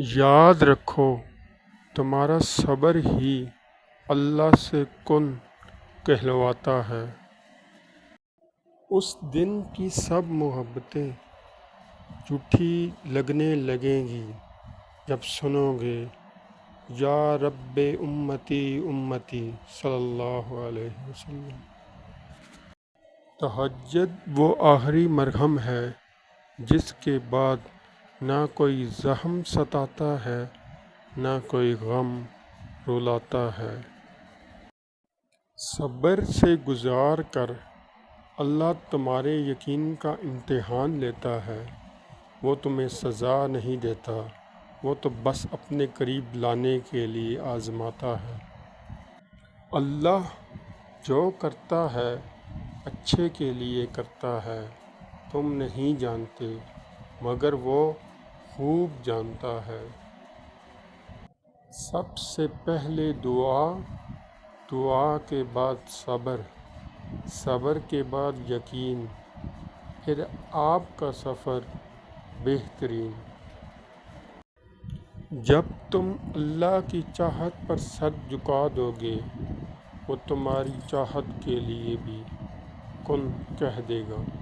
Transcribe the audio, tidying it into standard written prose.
یاد رکھو تمہارا صبر ہی اللہ سے کن کہلواتا ہے۔ اس دن کی سب محبتیں جھوٹی لگنے لگیں گی جب سنو گے یا رب امتی امتی صلی اللہ علیہ وسلم۔ تہجد وہ آخری مرہم ہے جس کے بعد نہ کوئی زخم ستاتا ہے نہ کوئی غم رلاتا ہے۔ صبر سے گزار کر اللہ تمہارے یقین کا امتحان لیتا ہے۔ وہ تمہیں سزا نہیں دیتا، وہ تو بس اپنے قریب لانے کے لیے آزماتا ہے۔ اللہ جو کرتا ہے اچھے کے لیے کرتا ہے، تم نہیں جانتے مگر وہ خوب جانتا ہے۔ سب سے پہلے دعا، دعا کے بعد صبر، صبر کے بعد یقین، پھر آپ کا سفر بہترین۔ جب تم اللہ کی چاہت پر سر جھکا دو گے وہ تمہاری چاہت کے لیے بھی کن کہہ دے گا۔